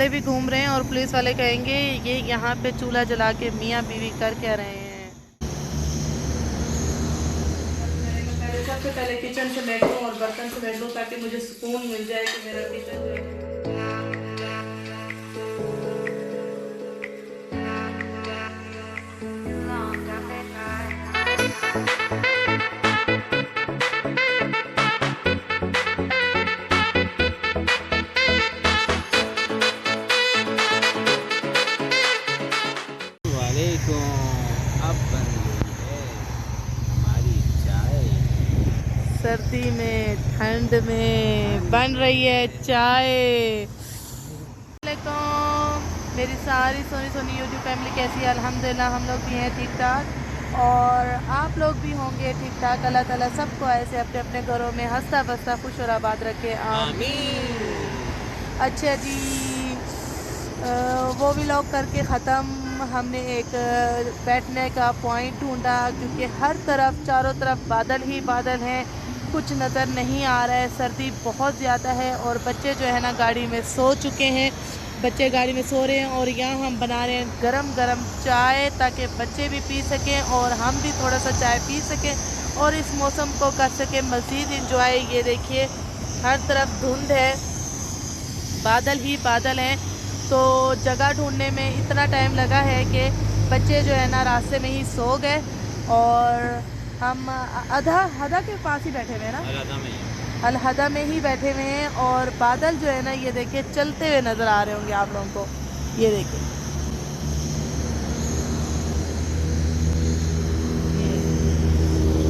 वाले भी घूम रहे हैं और पुलिस वाले कहेंगे ये यहाँ पे चूल्हा जला के मियाँ बीवी कर क्या रहे हैं। सबसे पहले किचन से बैठूं और बर्तन से बैठ लूं ताकि मुझे सुकून मिल जाए कि मेरा किचन जो है। अब बन गई है हमारी चाय। सर्दी में ठंड में बन रही है चाय। वालेकुम मेरी सारी सोनी सोनी यूट्यूब फैमिली कैसी है? अल्हम्दुलिल्लाह हम लोग भी हैं ठीक ठाक और आप लोग भी होंगे ठीक ठाक। अल्लाह ताला सबको ऐसे अपने अपने घरों में हंसता बसता खुश और आबाद रखे, आमीन। अच्छा जी, वो भी लॉग करके ख़त्म। हमने एक बैठने का पॉइंट ढूंढा क्योंकि हर तरफ चारों तरफ बादल ही बादल हैं, कुछ नज़र नहीं आ रहा है। सर्दी बहुत ज़्यादा है और बच्चे जो है ना गाड़ी में सो चुके हैं। बच्चे गाड़ी में सो रहे हैं और यहाँ हम बना रहे हैं गरम गरम चाय ताकि बच्चे भी पी सकें और हम भी थोड़ा सा चाय पी सकें और इस मौसम को कर सकें मज़ीद इंजॉय। ये देखिए हर तरफ धुंध है, बादल ही बादल हैं। तो जगह ढूंढने में इतना टाइम लगा है कि बच्चे जो है ना रास्ते में ही सो गए और हम हदा के पास ही बैठे हुए हैं ना, अलहदा में ही बैठे हुए हैं और बादल जो है ना ये देखिए चलते हुए नज़र आ रहे होंगे आप लोगों को। ये देखिए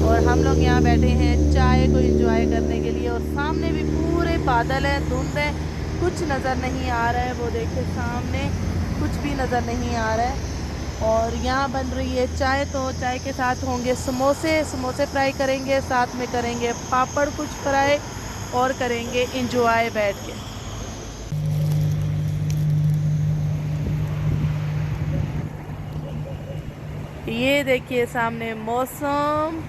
और हम लोग यहाँ बैठे हैं चाय को एंजॉय करने के लिए और सामने भी पूरे बादल हैं, धुंध है, कुछ नज़र नहीं आ रहा है। वो देखिए सामने कुछ भी नज़र नहीं आ रहा है और यहाँ बन रही है चाय। तो चाय के साथ होंगे समोसे, समोसे फ्राई करेंगे, साथ में करेंगे पापड़ कुछ फ्राई और करेंगे एंजॉय बैठ के। ये देखिए सामने मौसम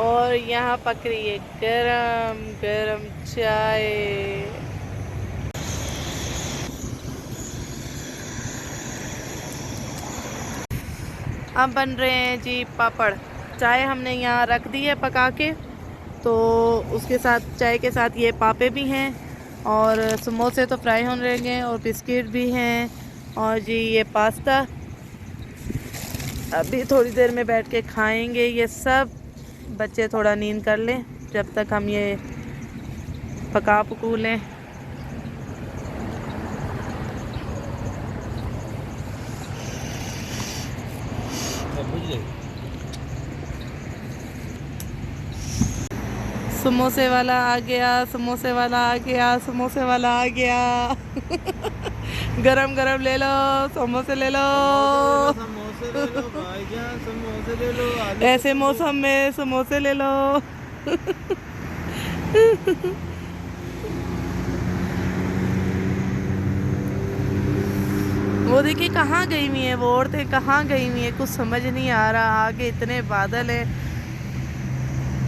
और यहाँ पक रही है गरम गरम चाय। अब बन रहे हैं जी पापड़। चाय हमने यहाँ रख दी है पका के, तो उसके साथ चाय के साथ ये पापे भी हैं और समोसे तो फ्राई होने रहेंगे और बिस्किट भी हैं और जी ये पास्ता अभी थोड़ी देर में बैठ के खाएंगे। ये सब बच्चे थोड़ा नींद कर लें जब तक हम ये पका पकू लें। समोसे वाला आ गया, समोसे वाला आ गया, समोसे वाला आ गया। गरम गरम ले लो, समोसे ले लो, समोसे ले लो भाईजान, समोसे ले लो। ऐसे मौसम में समोसे ले लो। वो देखिए कहाँ गई हुई है वो औरतें, कहाँ गई हुई है कुछ समझ नहीं आ रहा। आगे इतने बादल हैं,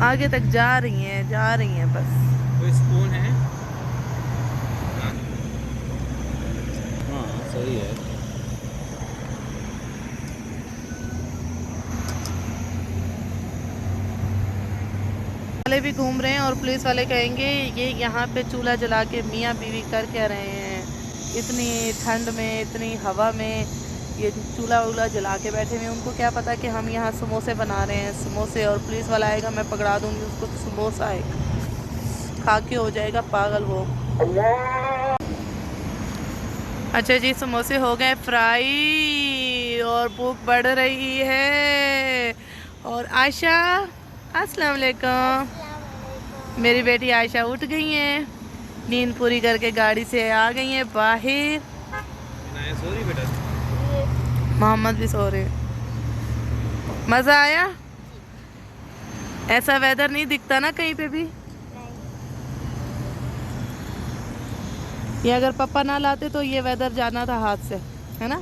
आगे तक जा रही हैं बस। कोई स्पून है? हाँ सही है। वाले भी घूम रहे हैं और पुलिस वाले कहेंगे ये यहाँ पे चूल्हा जला के मियाँ बीवी कर क्या रहे हैं इतनी ठंड में, इतनी हवा में, ये चूल्हा वूल्हा जला के बैठे हुए हैं। उनको क्या पता कि हम यहाँ समोसे बना रहे हैं, समोसे। और पुलिस वाला आएगा मैं पकड़ा दूंगी उसको, तो समोसा आएगा खा के हो जाएगा पागल वो। अच्छा जी समोसे हो गए फ्राई और भूख बढ़ रही है। और आयशा अस्सलाम वालेकुम, मेरी बेटी आयशा उठ गई है, नींद पूरी करके गाड़ी से आ गई है बाहर। सो रही बेटा? मोहम्मद भी सो रहे। मज़ा आया? ऐसा वेदर नहीं दिखता ना कहीं पे भी। ये अगर पापा ना लाते तो ये वेदर जाना था हाथ से, है ना।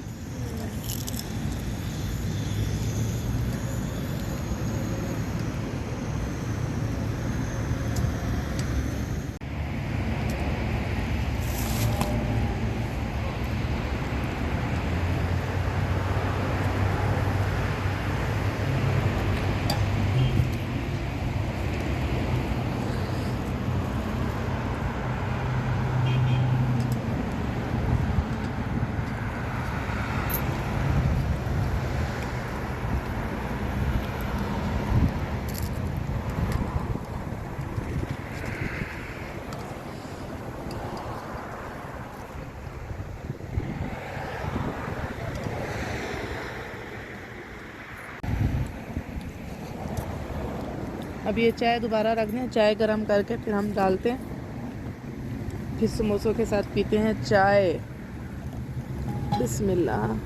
अब ये चाय दोबारा रख दें, चाय गरम करके फिर हम डालते हैं, फिर समोसों के साथ पीते हैं चाय। बिस्मिल्लाह।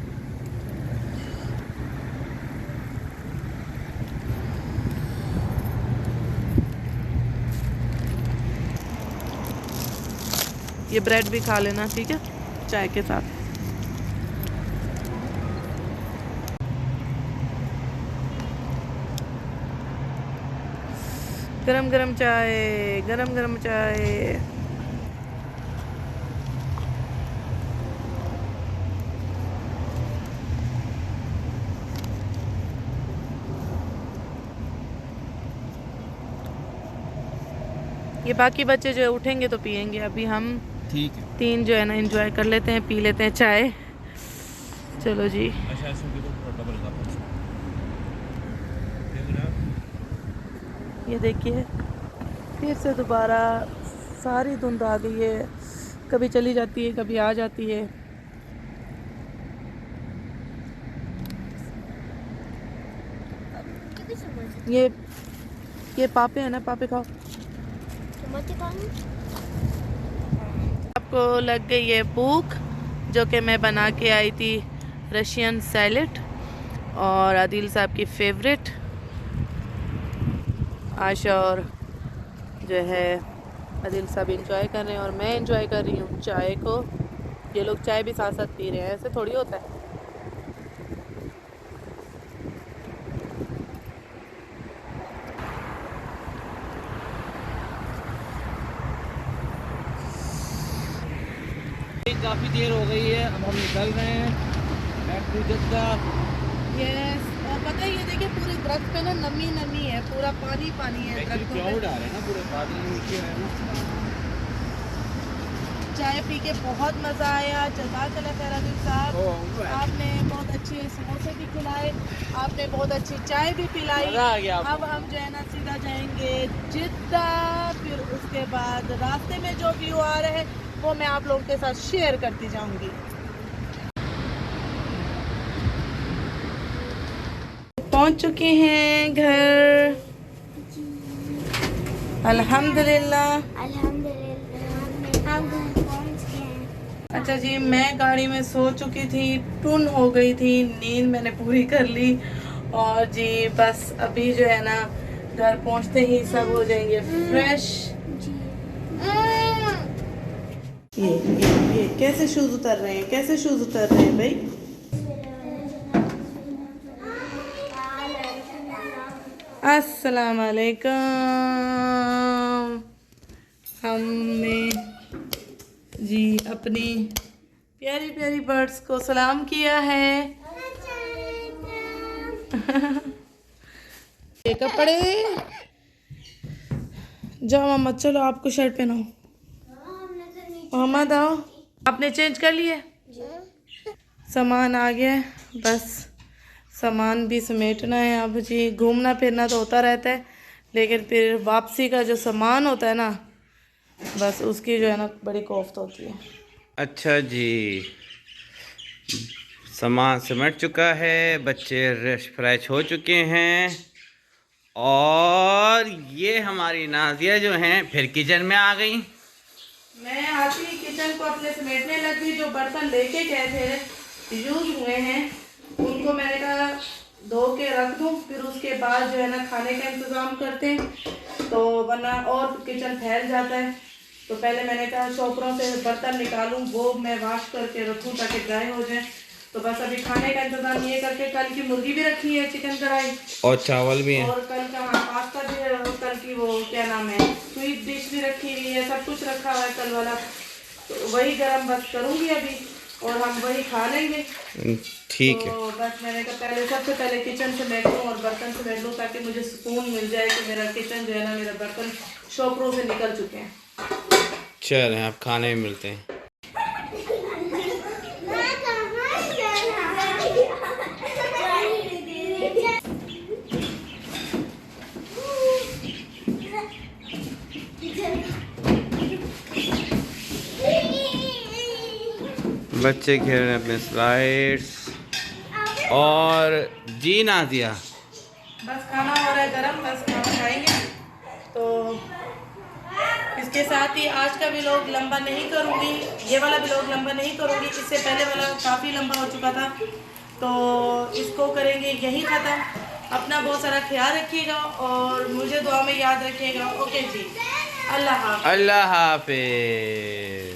ये ब्रेड भी खा लेना, ठीक है, चाय के साथ। गरम गरम चाय, गरम गरम चाय। ये बाकी बच्चे जो है उठेंगे तो पियेंगे, अभी हम ठीक है। तीन जो है ना एंजॉय कर लेते हैं, पी लेते हैं चाय। चलो जी। ये देखिए फिर से दोबारा सारी धुंध आ गई है, कभी चली जाती है कभी आ जाती है। ये पापे है ना, पापे खाओ। आपको लग गई है भूख, जो कि मैं बना के आई थी रशियन सैलेड, और आदिल साहब की फेवरेट। आशा और जो है आदिल साहब इंजॉय कर रहे हैं और मैं इंजॉय कर रही हूँ चाय को। ये लोग चाय भी साथ साथ पी रहे हैं, ऐसे थोड़ी होता है। काफ़ी देर हो गई है, अब हम निकल रहे हैं बैक टू जद्दा। यस, और पता है ये देखिए पूरे दरख्त पे ना नमी नमी है, पूरा पानी पानी है दरख्तों क्लाउड पे। आ रहे हैं ना, पूरे बादल नीचे है ना। चाय पी के बहुत मज़ा आया। जज़ाकल्लाह खैर आदिल साहब, आपने बहुत अच्छे समोसे भी खिलाए, आपने बहुत अच्छी चाय भी पिलाई। मज़ा आ गया आपको। अब हम जो है ना सीधा जाएंगे जिद्दा, फिर उसके बाद रास्ते में जो व्यू आ रहे हैं वो मैं आप लोगों के साथ शेयर करती जाऊंगी। पहुंच चुके हैं घर, अल्हम्दुलिल्लाह। हम घर पहुंच गए हैं। अच्छा जी, मैं गाड़ी में सो चुकी थी, टुन हो गई थी, नींद मैंने पूरी कर ली, और जी बस अभी जो है ना घर पहुंचते ही सब हो जाएंगे फ्रेश। ये कैसे शूज उतर रहे हैं, कैसे शूज उतर रहे हैं भाई। अस्सलाम वालेकुम। हमने जी अपनी प्यारी प्यारी बर्ड्स को सलाम किया है। ये कपड़े जाओ मोहम्मद, चलो आपको शर्ट पहनाओ। मोहम्मद आओ, आपने चेंज कर लिए, सामान आ गया है, बस सामान भी समेटना है। अब जी घूमना फिरना तो होता रहता है, लेकिन फिर वापसी का जो सामान होता है ना, बस उसकी जो है ना बड़ी कोफ्त होती है। अच्छा जी, सामान सिमट चुका है, बच्चे फ्रेश हो चुके हैं, और ये हमारी नाजिया जो हैं फिर किचन में आ गई। मैं आती ही किचन को अपने समेटने लगी। जो बर्तन लेके गए थे यूज हुए हैं उनको मैंने कहा धो के रख दूं, फिर उसके बाद जो है ना खाने का इंतज़ाम करते हैं, तो वरना और किचन फैल जाता है। तो पहले मैंने कहा चॉपरों से बर्तन निकालूं, वो मैं वॉश करके रखूं ताकि ड्राई हो जाए। तो बस अभी खाने का इंतज़ाम ये करके, कल की मुर्गी भी रखी है, चिकन कढ़ाई, और चावल भी हैं, और कल का पास्ता भी है, और कल की वो क्या नाम है स्वीट डिश भी रखी हुई है, सब कुछ रखा हुआ है कल वाला। तो वही गरम बस करूँगी अभी, और हम वही खा लेंगे। ठीक है। तो बस मैंने कहा पहले सबसे पहले किचन से बैठ लूँ और बर्तन से बैठ लूँ, ताकि मुझे सुकून मिल जाए कि मेरा किचन जो है ना, मेरा बर्तन शॉपरों से निकल चुके हैं। चलें आप खाने में मिलते हैं। बच्चे खेल रहे हैं अपने स्लाइड्स, और जी नाजिया बस खाना हो रहा है गरम, बस खाना खाएंगे। इसके साथ ही आज का व्लॉग लंबा नहीं करूँगी, ये वाला व्लॉग लंबा नहीं करूँगी, इससे पहले वाला काफ़ी लंबा हो चुका था, तो इसको करेंगे यही ख़त्म। अपना बहुत सारा ख्याल रखिएगा और मुझे दुआ में याद रखिएगा। ओके जी, अल्लाह हाफ़िज़। अल्लाह हाफिज।